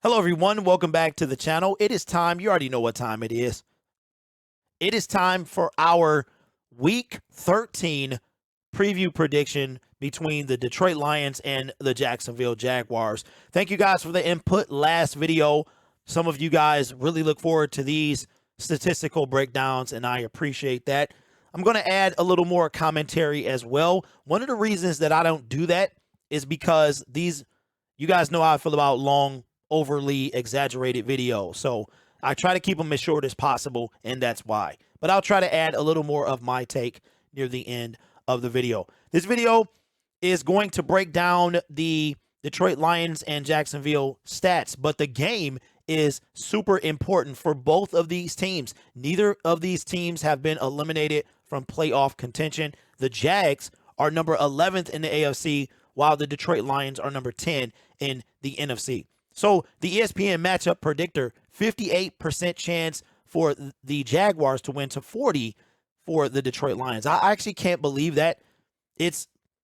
Hello, everyone. Welcome back to the channel. It is time. You already know what time it is. It is time for our Week 13 preview prediction between the Detroit Lions and the Jacksonville Jaguars. Thank you guys for the input last video. Some of you guys really look forward to these statistical breakdowns, and I appreciate that. I'm going to add a little more commentary as well. One of the reasons that I don't do that is because you guys know how I feel about long, overly exaggerated videos. So I try to keep them as short as possible, and that's why. But I'll try to add a little more of my take near the end of the video. This video is going to break down the Detroit Lions and Jacksonville stats, but the game is super important for both of these teams. Neither of these teams have been eliminated from playoff contention. The Jags are number 11th in the AFC, while the Detroit Lions are number 10 in the NFC. So the ESPN matchup predictor, 58% chance for the Jaguars to win to 40 for the Detroit Lions. I actually can't believe that.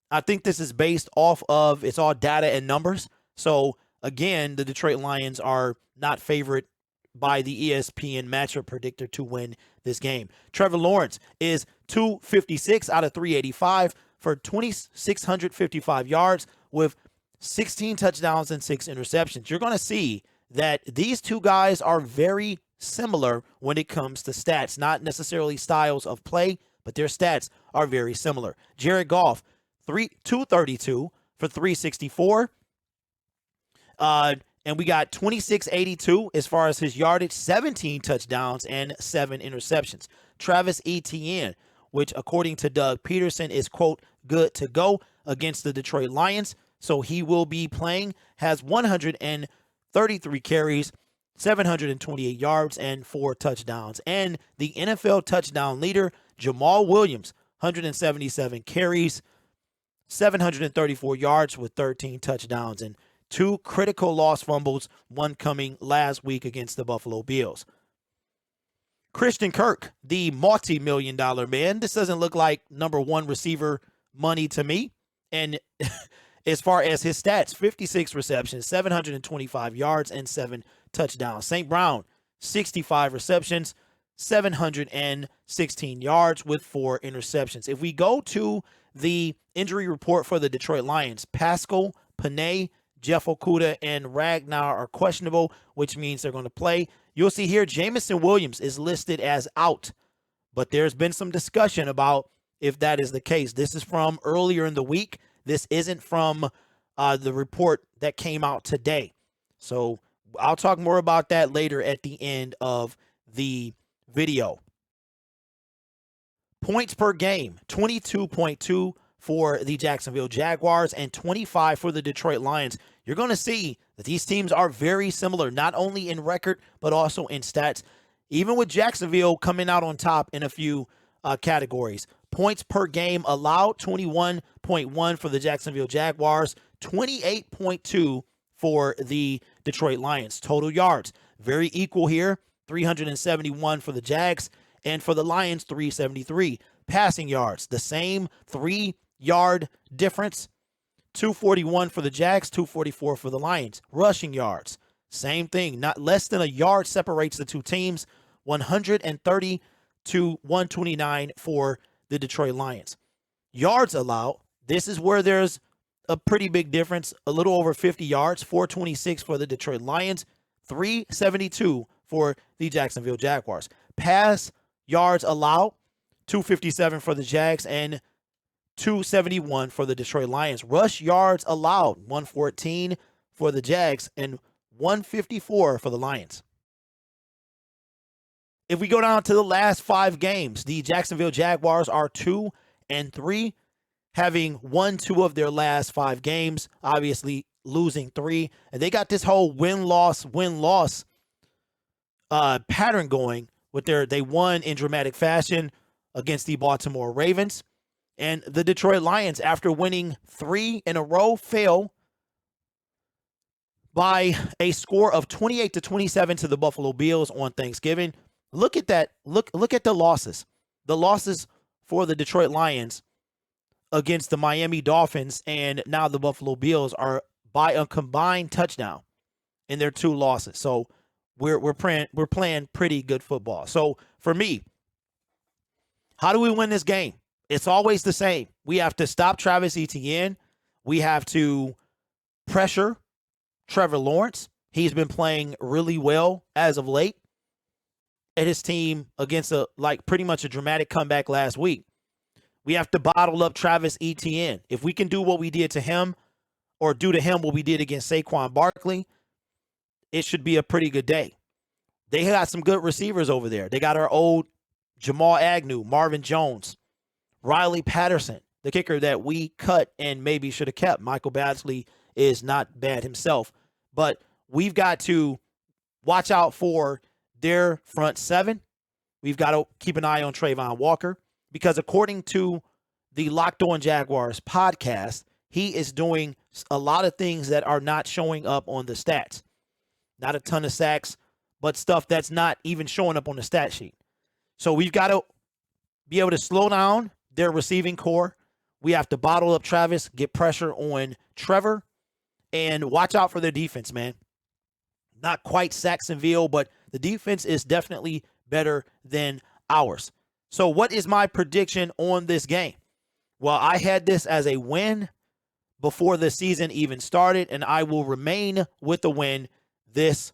I think this is based off of, it's all data and numbers. So again, the Detroit Lions are not favored by the ESPN matchup predictor to win this game. Trevor Lawrence is 256 out of 385 for 2,655 yards with 16 touchdowns and 6 interceptions. You're going to see that these two guys are very similar when it comes to stats, not necessarily styles of play, but their stats are very similar. Jared Goff, 232 for 364. And we got 2682 as far as his yardage, 17 touchdowns and 7 interceptions. Travis Etienne, which according to Doug Peterson is, quote, good to go against the Detroit Lions. So he will be playing, has 133 carries, 728 yards, and 4 touchdowns. And the NFL touchdown leader, Jamal Williams, 177 carries, 734 yards with 13 touchdowns, and 2 critical lost fumbles, one coming last week against the Buffalo Bills. Christian Kirk, the multi-million-dollar man. This doesn't look like number one receiver money to me. And as far as his stats, 56 receptions, 725 yards, and 7 touchdowns. St. Brown, 65 receptions, 716 yards with 4 interceptions. If we go to the injury report for the Detroit Lions, Pascal, Panay, Jeff Okudah, and Ragnar are questionable, which means they're going to play. You'll see here Jamison Williams is listed as out, but there's been some discussion about if that is the case. This is from earlier in the week. This isn't from the report that came out today. So I'll talk more about that later at the end of the video. Points per game, 22.2 for the Jacksonville Jaguars and 25 for the Detroit Lions. You're going to see that these teams are very similar, not only in record, but also in stats, even with Jacksonville coming out on top in a few categories. Points per game allowed, 21.1 for the Jacksonville Jaguars, 28.2 for the Detroit Lions. Total yards, very equal here, 371 for the Jags, and for the Lions, 373. Passing yards, the same 3-yard difference, 241 for the Jags, 244 for the Lions. Rushing yards, same thing, not less than a yard separates the two teams, 130 to 129 for the Detroit Lions. Yards allowed, this is where there's a pretty big difference, a little over 50 yards, 426 for the Detroit Lions, 372 for the Jacksonville Jaguars. Pass yards allowed, 257 for the Jags and 271 for the Detroit Lions. Rush yards allowed, 114 for the Jags and 154 for the Lions. If we go down to the last 5 games, the Jacksonville Jaguars are 2-3, having won 2 of their last 5 games, obviously losing 3. And they got this whole win-loss pattern going with they won in dramatic fashion against the Baltimore Ravens. And the Detroit Lions, after winning 3 in a row, fell by a score of 28-27 to the Buffalo Bills on Thanksgiving. Look at that. Look at the losses. The losses for the Detroit Lions against the Miami Dolphins and now the Buffalo Bills are by a combined touchdown. in their 2 losses. So we're playing pretty good football. So for me, how do we win this game? It's always the same. We have to stop Travis Etienne. We have to pressure Trevor Lawrence. He's been playing really well as of late. And his team against pretty much a dramatic comeback last week. We have to bottle up Travis Etienne. If we can do what we did to him, or do to him what we did against Saquon Barkley, it should be a pretty good day. They got some good receivers over there. They got our old Jamal Agnew, Marvin Jones, Riley Patterson, the kicker that we cut and maybe should have kept. Michael Badgley is not bad himself. But we've got to watch out for their front 7. We've got to keep an eye on Trayvon Walker, because according to the Locked On Jaguars podcast, he is doing a lot of things that are not showing up on the stats. Not a ton of sacks, but stuff that's not even showing up on the stat sheet. So we've got to be able to slow down their receiving core. We have to bottle up Travis, get pressure on Trevor, and watch out for their defense, man. Not quite Jacksonville, but the defense is definitely better than ours. So what is my prediction on this game? Well, I had this as a win before the season even started, and I will remain with the win this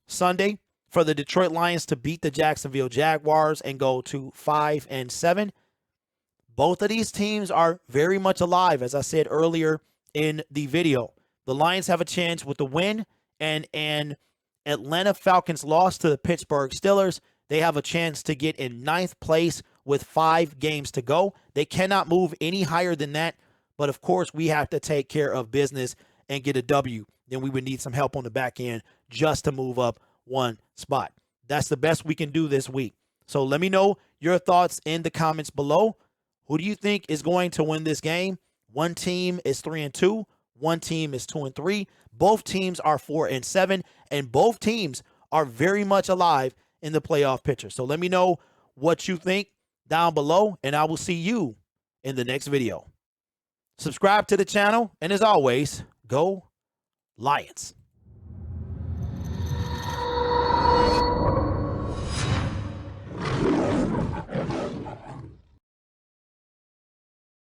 Sunday for the Detroit Lions to beat the Jacksonville Jaguars and go to 5-7. Both of these teams are very much alive, as I said earlier in the video. The Lions have a chance with the win, and an Atlanta Falcons loss to the Pittsburgh Steelers. They have a chance to get in 9th place with 5 games to go. They cannot move any higher than that. But, of course, we have to take care of business and get a W. Then we would need some help on the back end just to move up 1 spot. That's the best we can do this week. So let me know your thoughts in the comments below. Who do you think is going to win this game? One team is 3-2. One team is 2-3. Both teams are 4-7. And both teams are very much alive in the playoff picture. So let me know what you think down below, and I will see you in the next video. Subscribe to the channel, and as always, go Lions.